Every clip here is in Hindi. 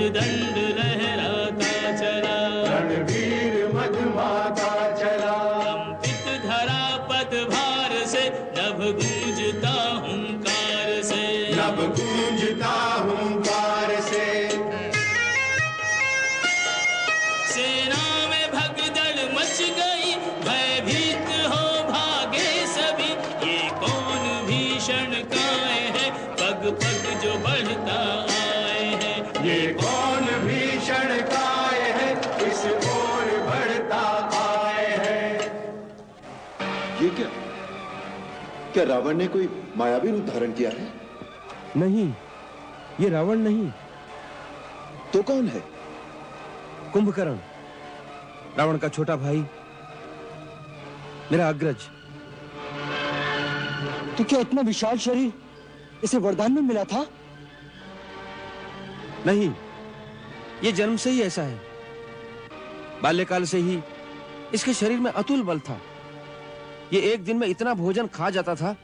दंड लहराता चला, रणवीर मधुमाता चला। कंपित धरा पदभार से, नभ गूंजता हुंकार से, नभ गूंजता हुंकार से। सेना में भगदड़ मच गई, भयभीत हो भागे सभी। ये कौन भीषण काय है, पग पग जो बढ़ता आए है। ये कौन भीषण काय है, इस ओर बढ़ता आए है। ये क्या रावण ने कोई मायावी रूप धारण किया है? नहीं, ये रावण नहीं। तो कौन है? कुंभकर्ण, रावण का छोटा भाई, मेरा अग्रज। तो क्या इतना विशाल शरीर इसे वरदान में मिला था? नहीं, ये जन्म से ही ऐसा है। बाल्यकाल से ही इसके शरीर में अतुल बल था। ये एक दिन में इतना भोजन खा जाता था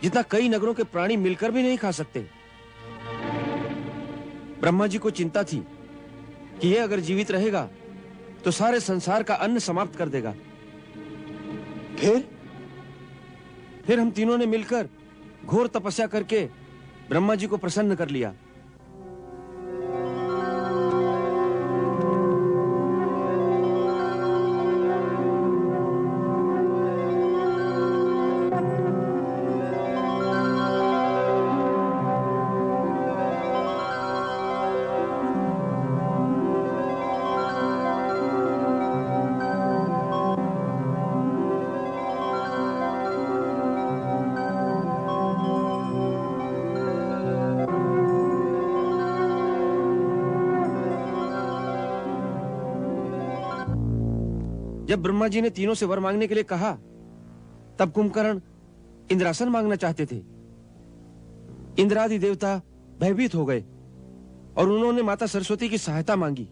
जितना कई नगरों के प्राणी मिलकर भी नहीं खा सकते। ब्रह्मा जी को चिंता थी कि ये अगर जीवित रहेगा तो सारे संसार का अन्न समाप्त कर देगा। फिर हम तीनों ने मिलकर घोर तपस्या करके ब्रह्मा जी को प्रसन्न कर लिया। जब ब्रह्मा जी ने तीनों से वर मांगने के लिए कहा, तब कुंभकर्ण इंद्रासन मांगना चाहते थे। इंद्रादि देवता भयभीत हो गए और उन्होंने माता सरस्वती की सहायता मांगी।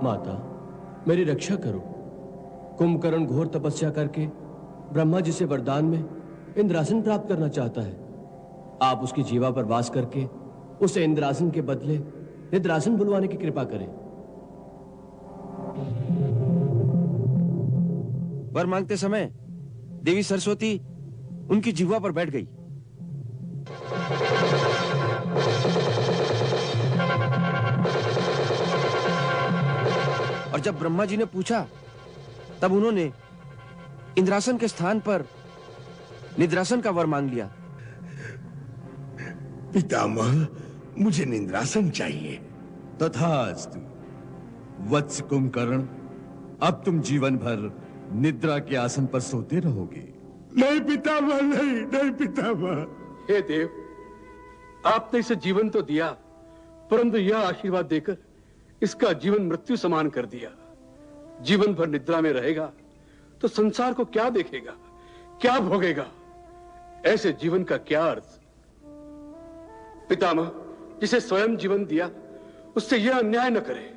माता, मेरी रक्षा करो। कुंभकर्ण घोर तपस्या करके ब्रह्मा जी से वरदान में इंद्रासन प्राप्त करना चाहता है। आप उसकी जीवा पर वास करके उसे इंद्रासन के बदले निद्रासन बुलवाने की कृपा करें। वर मांगते समय देवी सरस्वती उनकी जिह्वा पर बैठ गई। और जब ब्रह्मा जी ने पूछा, तब उन्होंने इंद्रासन के स्थान पर निद्रासन का वर मांग लिया। पितामह, मुझे निद्रासन चाहिए। तथास्तु। वत्स कुंभकर्ण, अब तुम जीवन भर निद्रा के आसन पर सोते रहोगे। नहीं पितामह, नहीं पितामह। हे देव, आपने इसे जीवन तो दिया, परंतु यह आशीर्वाद देकर इसका जीवन मृत्यु समान कर दिया। जीवन भर निद्रा में रहेगा तो संसार को क्या देखेगा, क्या भोगेगा? ऐसे जीवन का क्या अर्थ? पितामह, जिसे स्वयं जीवन दिया उससे यह अन्याय न करे।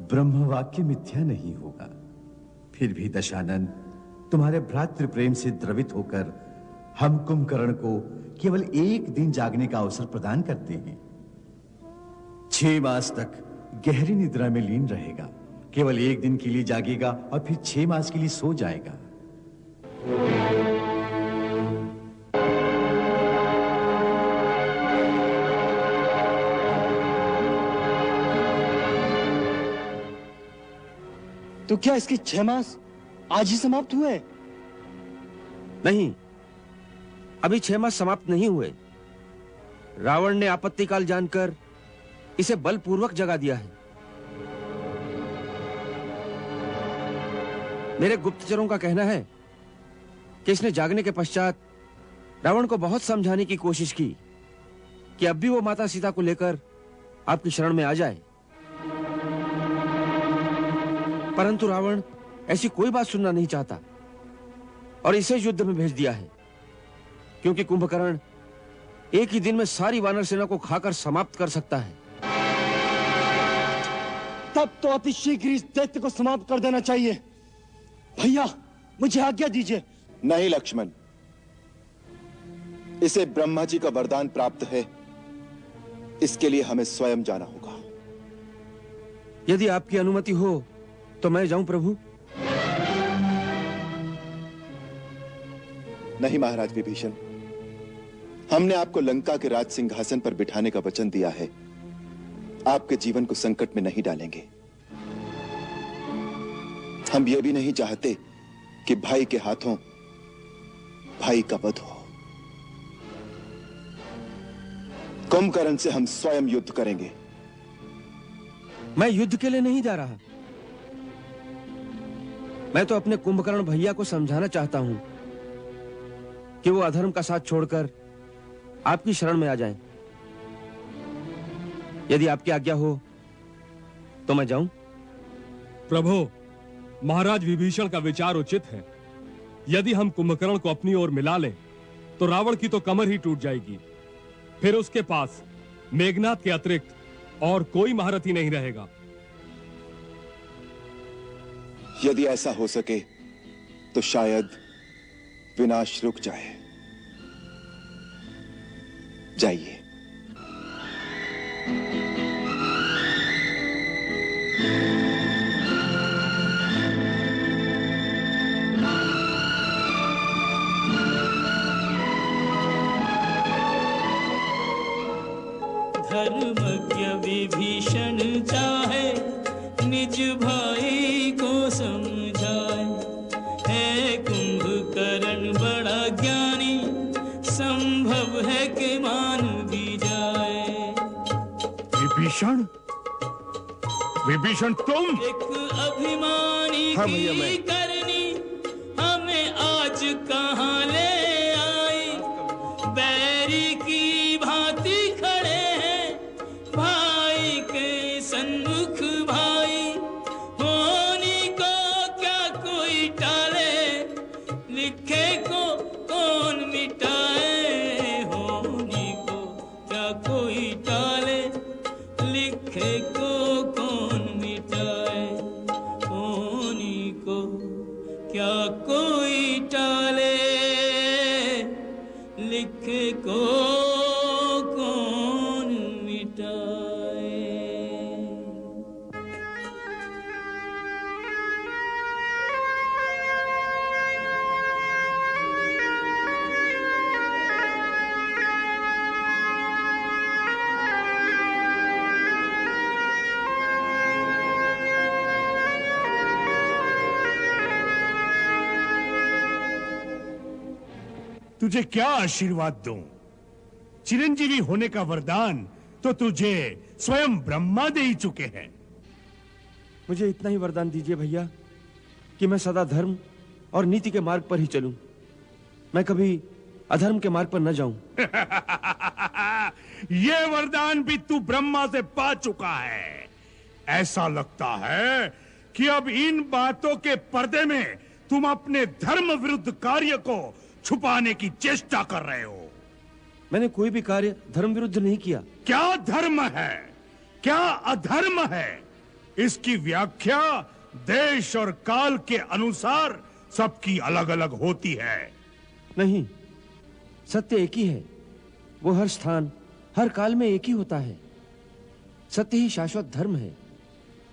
ब्रह्म वाक्य मिथ्या नहीं होगा। फिर भी दशानन, तुम्हारे भ्रातृ प्रेम से द्रवित होकर हम कुंभकर्ण को केवल एक दिन जागने का अवसर प्रदान करते हैं। 6 मास तक गहरी निद्रा में लीन रहेगा। केवल एक दिन के लिए जागेगा और फिर 6 मास के लिए सो जाएगा। तो क्या इसके 6 मास आज ही समाप्त हुए? नहीं, अभी 6 मास समाप्त नहीं हुए। रावण ने आपत्ति काल जानकर इसे बलपूर्वक जगा दिया है। मेरे गुप्तचरों का कहना है कि इसने जागने के पश्चात रावण को बहुत समझाने की कोशिश की कि अब भी वो माता सीता को लेकर आपकी शरण में आ जाए, परंतु रावण ऐसी कोई बात सुनना नहीं चाहता और इसे युद्ध में भेज दिया है, क्योंकि कुंभकर्ण एक ही दिन में सारी वानर सेना को खाकर समाप्त कर सकता है। तब तो अति शीघ्र इस दैत्य को समाप्त कर देना चाहिए। भैया, मुझे आज्ञा दीजिए। नहीं लक्ष्मण, इसे ब्रह्मा जी का वरदान प्राप्त है, इसके लिए हमें स्वयं जाना होगा। यदि आपकी अनुमति हो तो मैं जाऊं प्रभु। नहीं महाराज विभीषण, हमने आपको लंका के राज सिंहासन पर बिठाने का वचन दिया है, आपके जीवन को संकट में नहीं डालेंगे। हम यह भी नहीं चाहते कि भाई के हाथों भाई का वध हो। कुंभकर्ण से हम स्वयं युद्ध करेंगे। मैं युद्ध के लिए नहीं जा रहा, मैं तो अपने कुंभकर्ण भैया को समझाना चाहता हूं कि वो अधर्म का साथ छोड़कर आपकी शरण में आ जाएं। यदि आपकी आज्ञा हो तो मैं जाऊं। प्रभु, महाराज विभीषण का विचार उचित है। यदि हम कुंभकर्ण को अपनी ओर मिला लें तो रावण की तो कमर ही टूट जाएगी। फिर उसके पास मेघनाथ के अतिरिक्त और कोई महारथी नहीं रहेगा। यदि ऐसा हो सके तो शायद विनाश रुक जाए। जाइए। धर्मज्ञ विभीषण चाहे निज भाई को समझाए, है कुंभकर्ण बड़ा ज्ञानी, संभव है कि मान भी जाए। विभीषण, विभीषण तुम? एक अभिमानी की करनी हमें आज कहाँ ले आई, बैरी की भांति खड़े हैं भाई के सन्मुख भाई, होनी को क्या कोई टाले, लिखे को कौन मिटाए, होनी को क्या कोई टाले, लिखे को कौन मिटाए, होनी को क्या कोई टाले, लिखे को कौन मिटाए। तुझे क्या आशीर्वाद दूं? चिरंजीवी होने का वरदान तो तुझे स्वयं ब्रह्मा दे ही चुके हैं। मुझे इतना ही वरदान दीजिए भैया कि मैं सदा धर्म और नीति के मार्ग पर ही चलूं, मैं कभी अधर्म के मार्ग पर न जाऊं। ये वरदान भी तू ब्रह्मा से पा चुका है। ऐसा लगता है कि अब इन बातों के पर्दे में तुम अपने धर्म विरुद्ध कार्य को छुपाने की चेष्टा कर रहे हो। मैंने कोई भी कार्य धर्म विरुद्ध नहीं किया। क्या धर्म है, क्या अधर्म है, इसकी व्याख्या देश और काल के अनुसार सबकी अलग अलग होती है। नहीं, सत्य एक ही है, वो हर स्थान हर काल में एक ही होता है। सत्य ही शाश्वत धर्म है,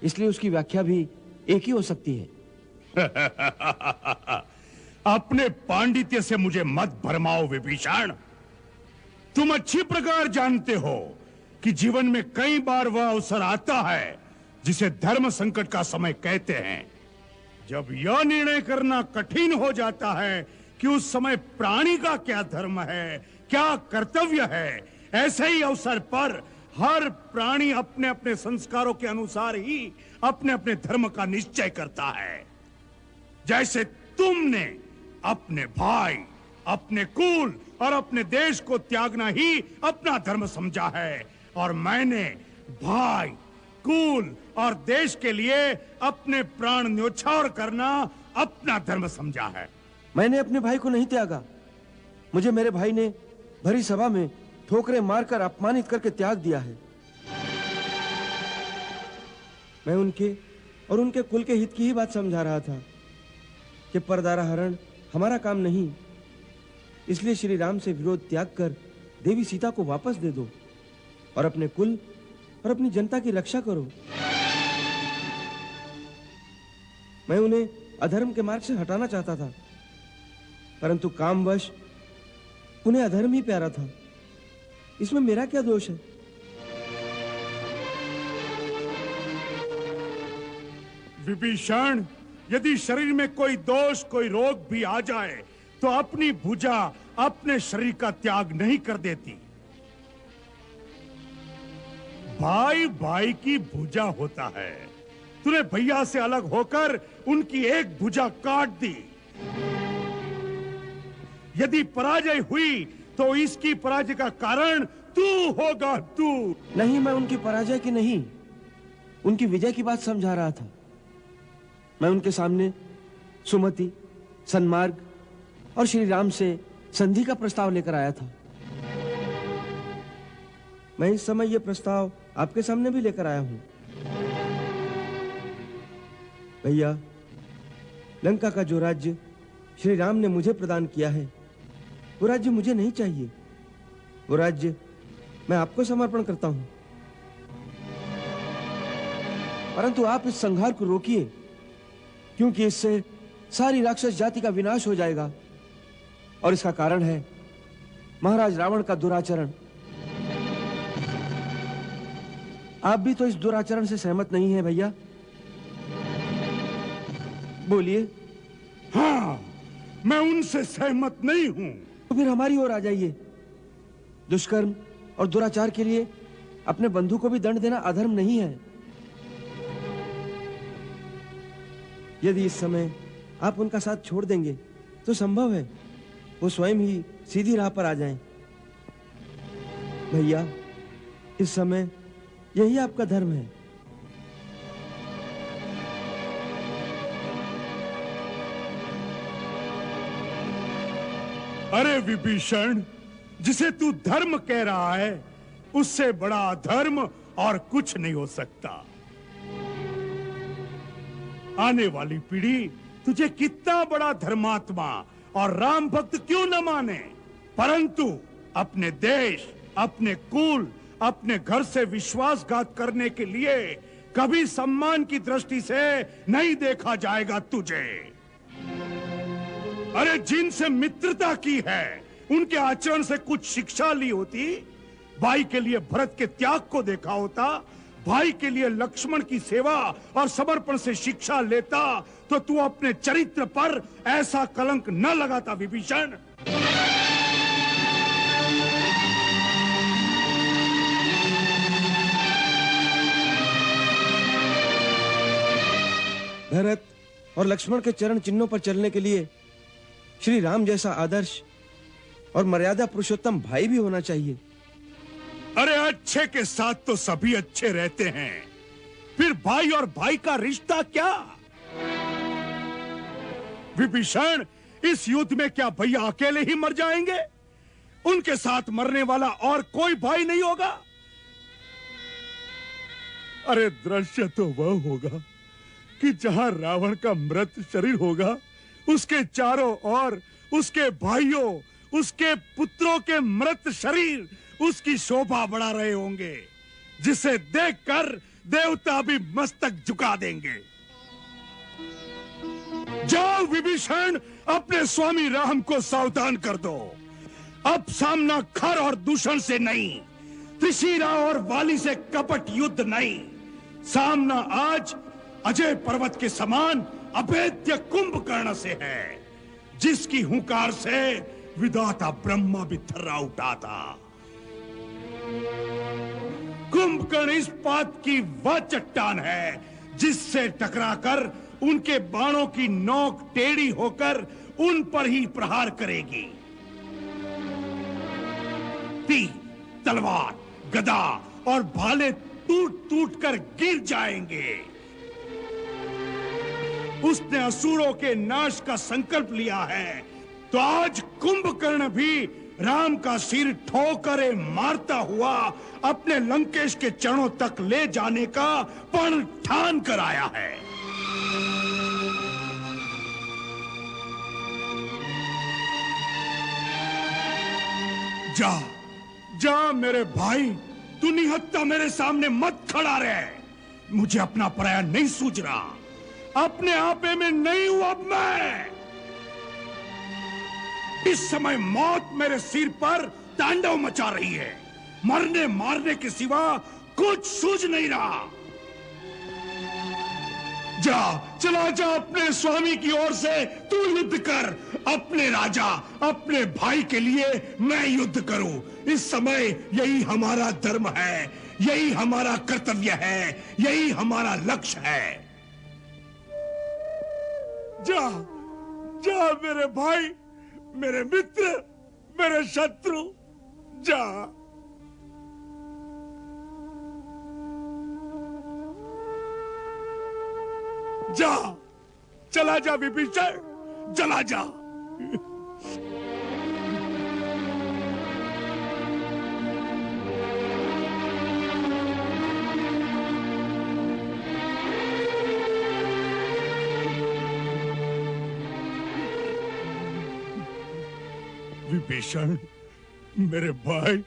इसलिए उसकी व्याख्या भी एक ही हो सकती है। अपने पांडित्य से मुझे मत भरमाओ विभीषण। तुम अच्छी प्रकार जानते हो कि जीवन में कई बार वह अवसर आता है जिसे धर्म संकट का समय कहते हैं, जब यह निर्णय करना कठिन हो जाता है कि उस समय प्राणी का क्या धर्म है, क्या कर्तव्य है। ऐसे ही अवसर पर हर प्राणी अपने अपने संस्कारों के अनुसार ही अपने अपने धर्म का निश्चय करता है। जैसे तुमने अपने भाई, अपने कुल और अपने देश को त्यागना ही अपना धर्म समझा है, और मैंने भाई, कुल और देश के लिए अपने प्राण न्योछावर करना अपना धर्म समझा है। मैंने अपने भाई को नहीं त्यागा, मुझे मेरे भाई ने भरी सभा में ठोकरें मारकर अपमानित करके त्याग दिया है। मैं उनके और उनके कुल के हित की ही बात समझा रहा था। कि परदारा हरण हमारा काम नहीं, इसलिए श्री राम से विरोध त्याग कर देवी सीता को वापस दे दो और अपने कुल और अपनी जनता की रक्षा करो। मैं उन्हें अधर्म के मार्ग से हटाना चाहता था, परंतु कामवश उन्हें अधर्म ही प्यारा था। इसमें मेरा क्या दोष है? विभीषण, यदि शरीर में कोई दोष, कोई रोग भी आ जाए तो अपनी भुजा अपने शरीर का त्याग नहीं कर देती। भाई भाई की भुजा होता है। तूने भैया से अलग होकर उनकी एक भुजा काट दी। यदि पराजय हुई तो इसकी पराजय का कारण तू होगा, तू। नहीं, मैं उनकी पराजय की नहीं, उनकी विजय की बात समझा रहा था। मैं उनके सामने सुमति, सन्मार्ग और श्री राम से संधि का प्रस्ताव लेकर आया था। मैं इस समय यह प्रस्ताव आपके सामने भी लेकर आया हूं। भैया, लंका का जो राज्य श्री राम ने मुझे प्रदान किया है, वो राज्य मुझे नहीं चाहिए। वो राज्य मैं आपको समर्पण करता हूं। परंतु आप इस संहार को रोकिए, क्योंकि इससे सारी राक्षस जाति का विनाश हो जाएगा और इसका कारण है महाराज रावण का दुराचरण। आप भी तो इस दुराचरण से सहमत नहीं है भैया? बोलिए। हाँ, मैं उनसे सहमत नहीं हूं। तो फिर हमारी ओर आ जाइए। दुष्कर्म और दुराचार के लिए अपने बंधु को भी दंड देना अधर्म नहीं है। यदि इस समय आप उनका साथ छोड़ देंगे तो संभव है वो स्वयं ही सीधी राह पर आ जाएं। भैया, इस समय यही आपका धर्म है। अरे विभीषण, जिसे तू धर्म कह रहा है, उससे बड़ा धर्म और कुछ नहीं हो सकता। आने वाली पीढ़ी तुझे कितना बड़ा धर्मात्मा और राम भक्त क्यों न माने, परंतु अपने देश, अपने कुल, अपने घर से विश्वासघात करने के लिए कभी सम्मान की दृष्टि से नहीं देखा जाएगा तुझे। अरे, जिनसे मित्रता की है, उनके आचरण से कुछ शिक्षा ली होती, भाई के लिए भरत के त्याग को देखा होता, भाई के लिए लक्ष्मण की सेवा और समर्पण से शिक्षा लेता, तो तू अपने चरित्र पर ऐसा कलंक न लगाता विभीषण। भरत और लक्ष्मण के चरण चिन्हों पर चलने के लिए श्री राम जैसा आदर्श और मर्यादा पुरुषोत्तम भाई भी होना चाहिए। अरे, अच्छे के साथ तो सभी अच्छे रहते हैं, फिर भाई और भाई का रिश्ता क्या? विभीषण, इस युद्ध में क्या भैया अकेले ही मर जाएंगे? उनके साथ मरने वाला और कोई भाई नहीं होगा? अरे, दृश्य तो वह होगा कि जहां रावण का मृत शरीर होगा, उसके चारों ओर उसके भाइयों, उसके पुत्रों के मृत शरीर उसकी शोभा बढ़ा रहे होंगे, जिसे देखकर देवता भी मस्तक झुका देंगे। जाओ विभीषण, अपने स्वामी राम को सावधान कर दो। अब सामना खर और दूषण से नहीं, त्रिशिरा और वाली से कपट युद्ध नहीं, सामना आज अजय पर्वत के समान अभेद्य कुंभकर्ण से है, जिसकी हुंकार से विधाता ब्रह्मा भी थर्रा उठा था। कुंभकर्ण इस्पात की वह चट्टान है जिससे टकराकर उनके बाणों की नोक टेढ़ी होकर उन पर ही प्रहार करेगी। तीर, तलवार, गदा और भाले टूट टूट कर गिर जाएंगे। उसने असुरों के नाश का संकल्प लिया है, तो आज कुंभकर्ण भी राम का सिर ठोकरे मारता हुआ अपने लंकेश के चरणों तक ले जाने का पण ठान कर आया है। जा जा मेरे भाई, तू निहत्था मेरे सामने मत खड़ा रहे। मुझे अपना पराया नहीं सूझ रहा, अपने आपे में नहीं हूं अब मैं। इस समय मौत मेरे सिर पर तांडव मचा रही है, मरने मारने के सिवा कुछ सूझ नहीं रहा। जा, चला जा अपने स्वामी की ओर से, तू युद्ध कर। अपने राजा, अपने भाई के लिए मैं युद्ध करूं। इस समय यही हमारा धर्म है, यही हमारा कर्तव्य है, यही हमारा लक्ष्य है। जा, जा मेरे भाई, मेरे मित्र, मेरे शत्रु, जा। जा, चला जा विभीषण, चला जा। विभीषण, मेरे भाई,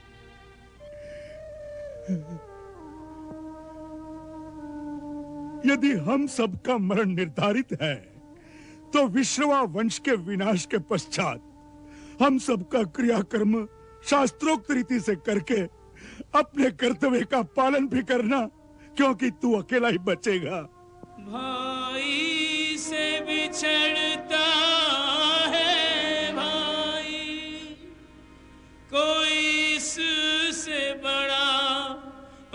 यदि हम सबका मरण निर्धारित है, तो विश्रवा वंश के विनाश के पश्चात हम सबका क्रियाकर्म शास्त्रोक्त रीति से करके अपने कर्तव्य का पालन भी करना, क्योंकि तू अकेला ही बचेगा। भाई से बिछड़ता है भाई, कोई इससे बड़ा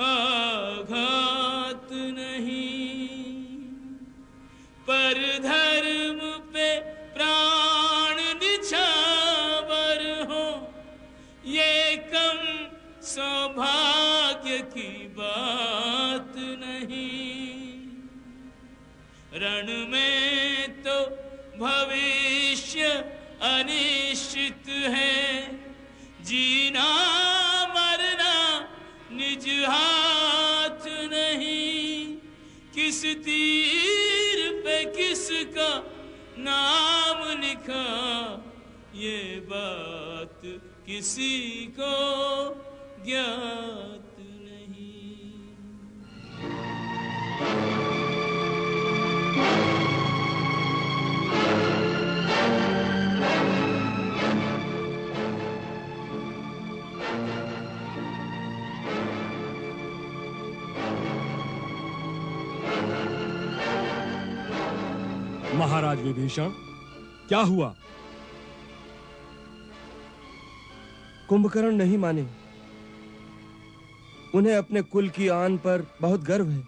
आघात नहीं, पर धर्म पे प्राण निछावर हो, ये कम सौभाग्य की बात नहीं। रण में तो भविष्य अनिश्चित है, जीना मरना निज हाथ नहीं। किस तीर पे किसका नाम लिखा, ये बात किसी को ज्ञात नहीं। महाराज विभीषण, क्या हुआ? कुंभकर्ण नहीं माने। उन्हें अपने कुल की आन पर बहुत गर्व है।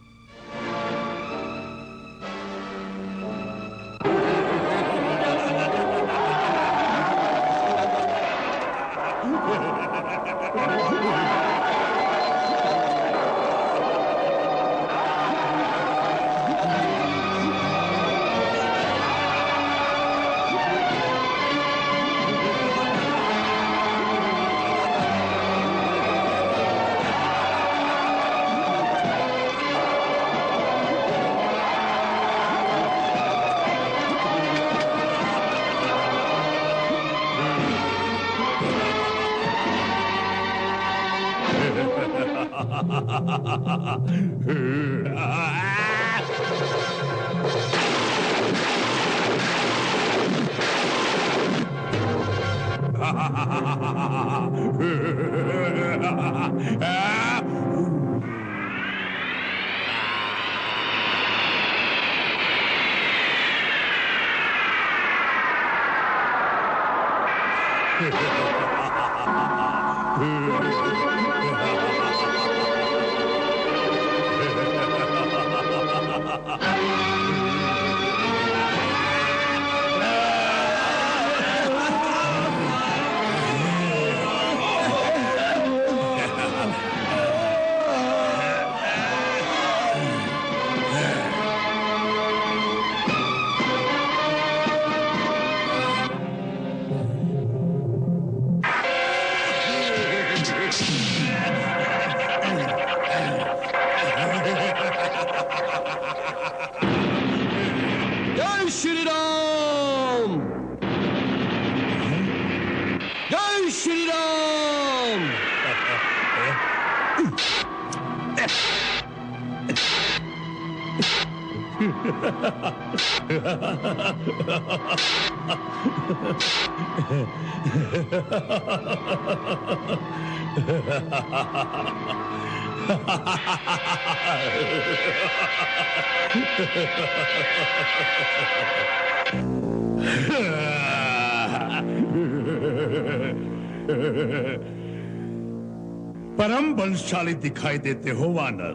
परम बलशाली दिखाई देते हो वानर।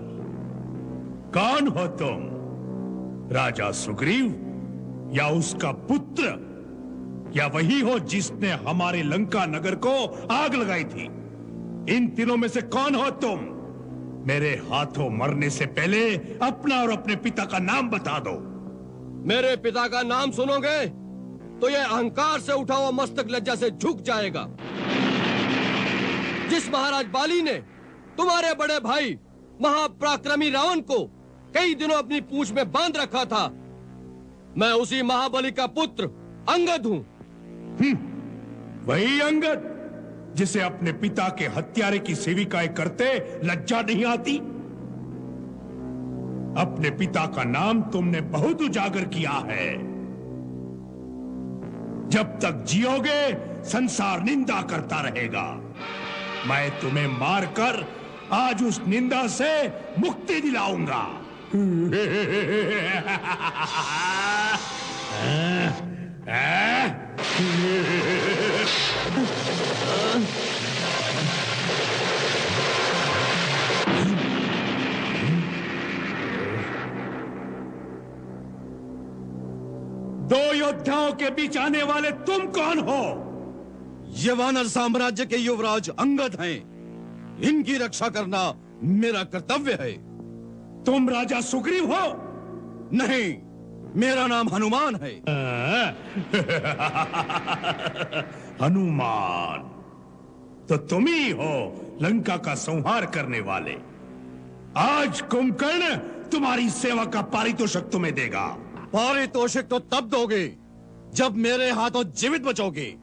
कौन हो तुम? राजा सुग्रीव या उसका पुत्र, या वही हो जिसने हमारे लंका नगर को आग लगाई थी? इन तीनों में से कौन हो तुम? मेरे हाथों मरने से पहले अपना और अपने पिता का नाम बता दो। मेरे पिता का नाम सुनोगे तो यह अहंकार से उठा हुआ मस्तक लज्जा से झुक जाएगा। जिस महाराज बाली ने तुम्हारे बड़े भाई महापराक्रमी रावण को कई दिनों अपनी पूंछ में बांध रखा था, मैं उसी महाबली का पुत्र अंगद हूं। वही अंगद जिसे अपने पिता के हत्यारे की सेविकाएं करते लज्जा नहीं आती? अपने पिता का नाम तुमने बहुत उजागर किया है। जब तक जियोगे संसार निंदा करता रहेगा। मैं तुम्हें मारकर आज उस निंदा से मुक्ति दिलाऊंगा। दो योद्धाओं के बीच आने वाले तुम कौन हो? ये वानर साम्राज्य के युवराज अंगद हैं। इनकी रक्षा करना मेरा कर्तव्य है। तुम राजा सुग्रीव हो? नहीं, मेरा नाम हनुमान है। हनुमान तो तुम ही हो लंका का संहार करने वाले। आज कुंभकर्ण तुम्हारी सेवा का पारितोषिक तुम्हें देगा। पारितोषिक तो तब दोगे जब मेरे हाथों जीवित बचोगे।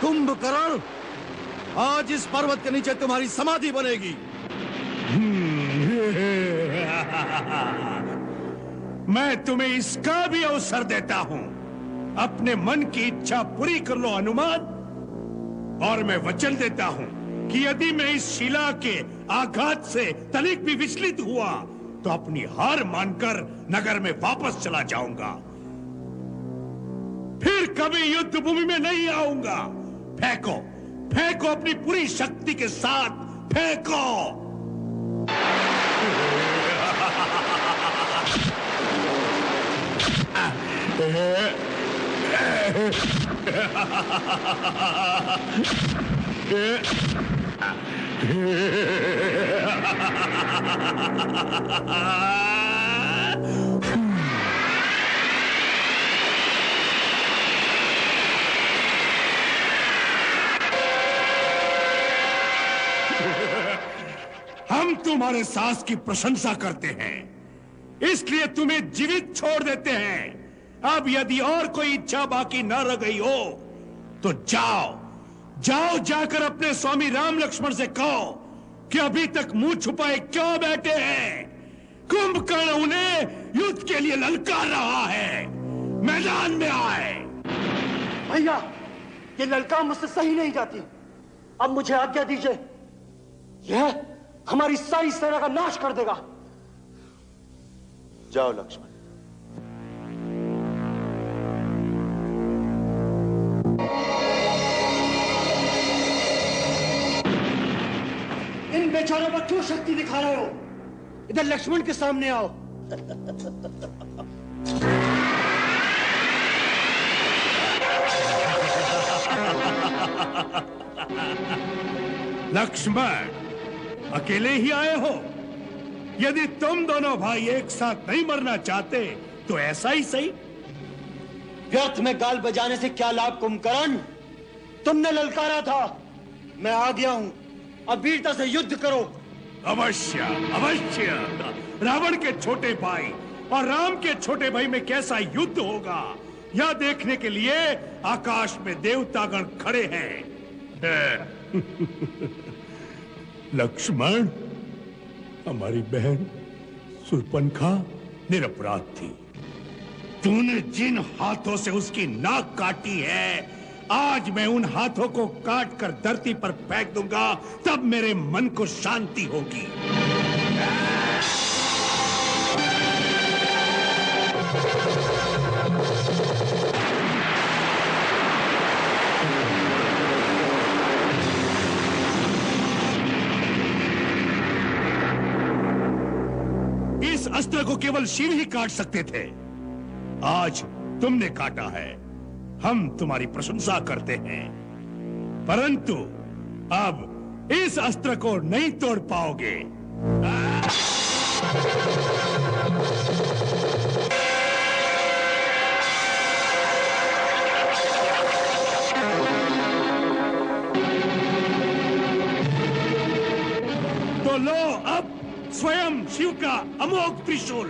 कुंभकर्ण, आज इस पर्वत के नीचे तुम्हारी समाधि बनेगी। मैं तुम्हें इसका भी अवसर देता हूं। अपने मन की इच्छा पूरी कर लो हनुमान, और मैं वचन देता हूं कि यदि मैं इस शिला के आघात से तनिक भी विचलित हुआ तो अपनी हार मानकर नगर में वापस चला जाऊंगा। फिर कभी युद्ध भूमि में नहीं आऊंगा। फेंको, फेंको अपनी पूरी शक्ति के साथ, फेंको। हम तुम्हारे साहस की प्रशंसा करते हैं, इसलिए तुम्हें जीवित छोड़ देते हैं। अब यदि और कोई इच्छा बाकी न रह गई हो तो जाओ, जाओ जाकर अपने स्वामी राम लक्ष्मण से कहो कि अभी तक मुंह छुपाए क्यों बैठे हैं। कुंभकर्ण उन्हें युद्ध के लिए ललकार रहा है। मैदान में आए। भैया, ये ललकार मुझसे सही नहीं जाती। अब मुझे आज्ञा दीजिए, यह हमारी सारी सेना का नाश कर देगा। जाओ लक्ष्मण। इन बेचारों पर क्यों शक्ति दिखा रहे हो? इधर लक्ष्मण के सामने आओ। लक्ष्मण, अकेले ही आए हो? यदि तुम दोनों भाई एक साथ नहीं मरना चाहते तो ऐसा ही सही। व्यर्थ में गाल बजाने से क्या लाभ कुंभकर्ण? तुमने ललकारा था, मैं आ गया हूं। अब वीरता से युद्ध करो। अवश्य अवश्य। रावण के छोटे भाई और राम के छोटे भाई में कैसा युद्ध होगा, यह देखने के लिए आकाश में देवतागण खड़े हैं। लक्ष्मण, हमारी बहन शूर्पणखा निरपराध थी। तूने जिन हाथों से उसकी नाक काटी है, आज मैं उन हाथों को काट कर धरती पर फेंक दूंगा, तब मेरे मन को शांति होगी। इस अस्त्र को केवल शिव ही काट सकते थे। आज तुमने काटा है, हम तुम्हारी प्रशंसा करते हैं, परंतु अब इस अस्त्र को नहीं तोड़ पाओगे। तो लो अब स्वयं शिव का अमोघ त्रिशूल।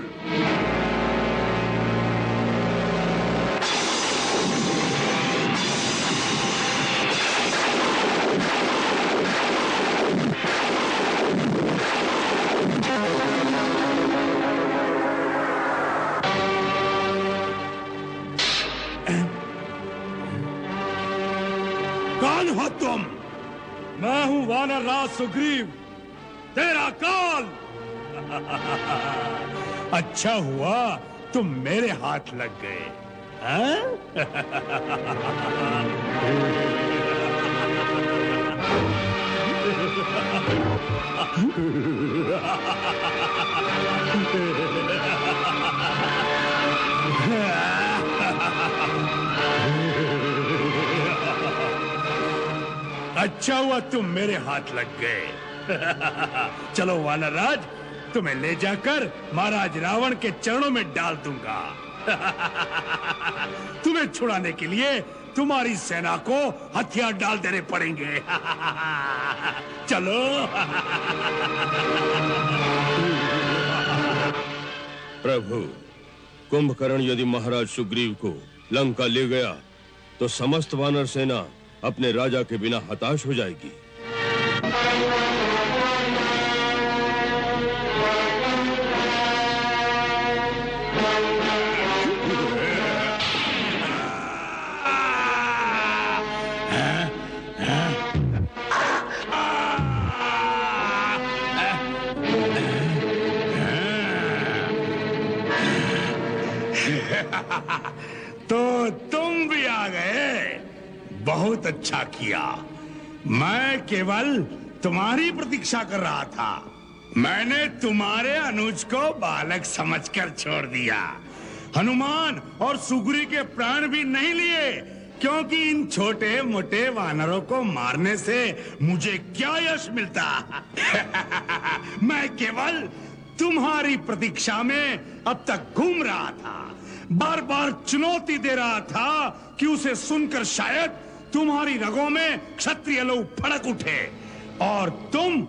कौन हो तुम? मैं हूं वानर राज सुग्रीव, तेरा काल। अच्छा हुआ तुम मेरे हाथ लग गए, हाँ? अच्छा हुआ तुम मेरे हाथ लग गए। चलो वानरराज, तुम्हें ले जाकर महाराज रावण के चरणों में डाल दूंगा। तुम्हें छुड़ाने के लिए तुम्हारी सेना को हथियार डाल देने पड़ेंगे। चलो। प्रभु, कुंभकर्ण यदि महाराज सुग्रीव को लंका ले गया तो समस्त वानर सेना अपने राजा के बिना हताश हो जाएगी। तो तुम भी आ गए, बहुत अच्छा किया। मैं केवल तुम्हारी प्रतीक्षा कर रहा था। मैंने तुम्हारे अनुज को बालक समझकर छोड़ दिया। हनुमान और सुग्री के प्राण भी नहीं लिए, क्योंकि इन छोटे मोटे वानरों को मारने से मुझे क्या यश मिलता। मैं केवल तुम्हारी प्रतीक्षा में अब तक घूम रहा था, बार बार चुनौती दे रहा था कि उसे सुनकर शायद तुम्हारी रगों में क्षत्रिय लोग फड़क उठे और तुम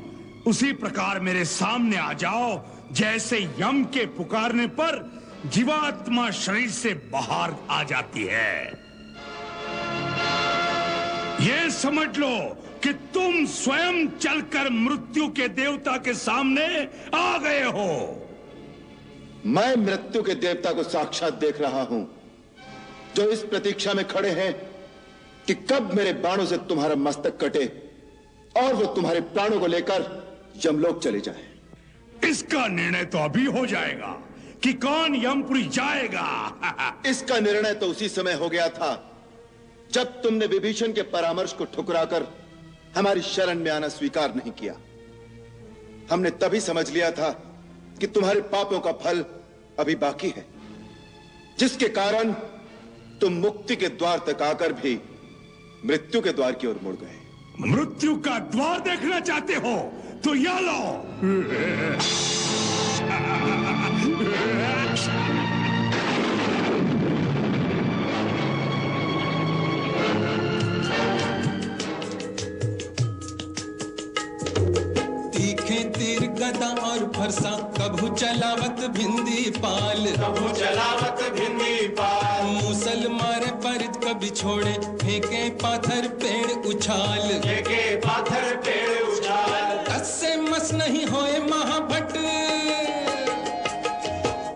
उसी प्रकार मेरे सामने आ जाओ जैसे यम के पुकारने पर जीवात्मा शरीर से बाहर आ जाती है। ये समझ लो कि तुम स्वयं चलकर मृत्यु के देवता के सामने आ गए हो। मैं मृत्यु के देवता को साक्षात देख रहा हूं, जो इस प्रतीक्षा में खड़े हैं कि कब मेरे बाणों से तुम्हारा मस्तक कटे और वो तुम्हारे प्राणों को लेकर यमलोक चले जाए। इसका निर्णय तो अभी हो जाएगा कि कौन यमपुरी जाएगा। इसका निर्णय तो उसी समय हो गया था जब तुमने विभीषण के परामर्श को ठुकराकर हमारी शरण में आना स्वीकार नहीं किया। हमने तभी समझ लिया था कि तुम्हारे पापों का फल अभी बाकी है, जिसके कारण तुम मुक्ति के द्वार तक आकर भी मृत्यु के द्वार की ओर मुड़ गए। मृत्यु का द्वार देखना चाहते हो तो या लो। गदा और फरसा कभू चलावत भिंदी पाल, कभू चलावत भिंदी पाल। मूसल मारे परित कभी छोड़े फेंके पाथर पेड़ उछाल, फेंके पाथर पेड़ उछाल। टस से मस नहीं होए महाभट,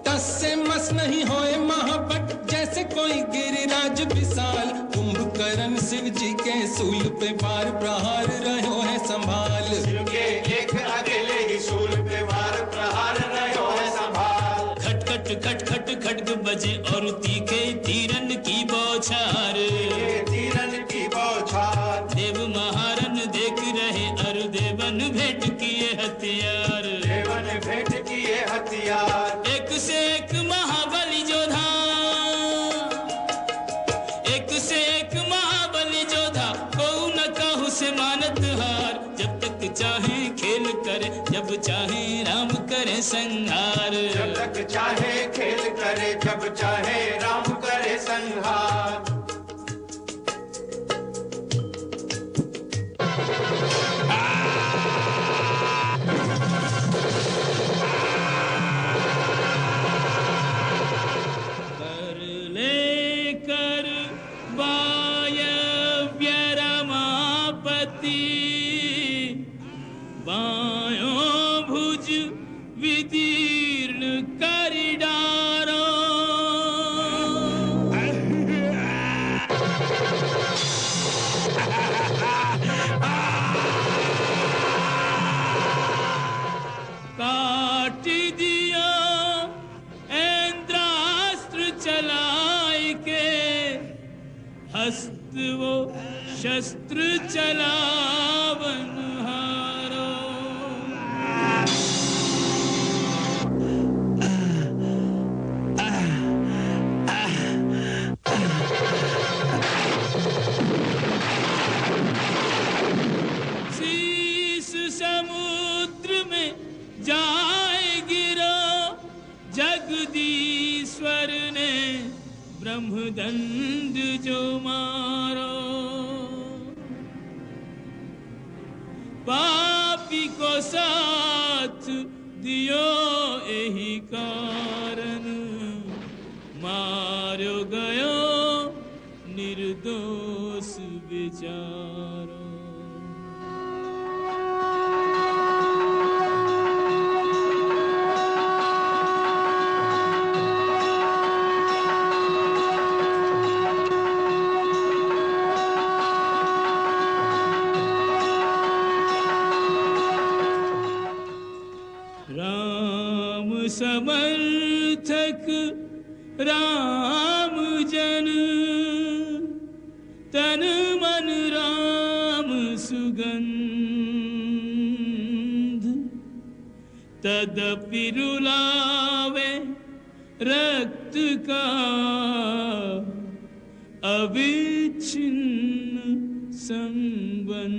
टस से मस नहीं होए महाभट, जैसे कोई गिरिराज विशाल। कुंभकर्ण शिव जी के सूल पे बार प्रहार रहो है संभाल, शिव के एक अकेले ही सूल पे बार प्रहार रहो है संभाल। खट खट खट खट खड्ग बजे और तीखे तीरन की बौछार, तीरन की बौछार। देव महारन देख रहे अरु देवन भेंट किए हथियार, देवन भेंट किए हथियार। एक से एक महाबली जोधा, एक से एक महाबली जोधा, को न कहू से मानत हार। जब तक चाहे खेल करे, जब चाहे राम करे संहार, जब तक चाहे खेल करे, जब चाहे राम करे संहार। बायों भुज विदीर्ण करि डारो, काट दिया इंद्रास्त्र चलाए के, हस्त वो शस्त्र चलावन हारो। शीस समुद्र में जाए गिरो, जगदीश्वर ने ब्रह्मदंड जो मारो। पापी को साथ दियो यही कारण, मारो गयो निर्दोष बेचारो। राम समर्थक राम जन, तन मन राम सुगंध। तदपि रुलावे रक्त का अविच्छिन्न संबंध।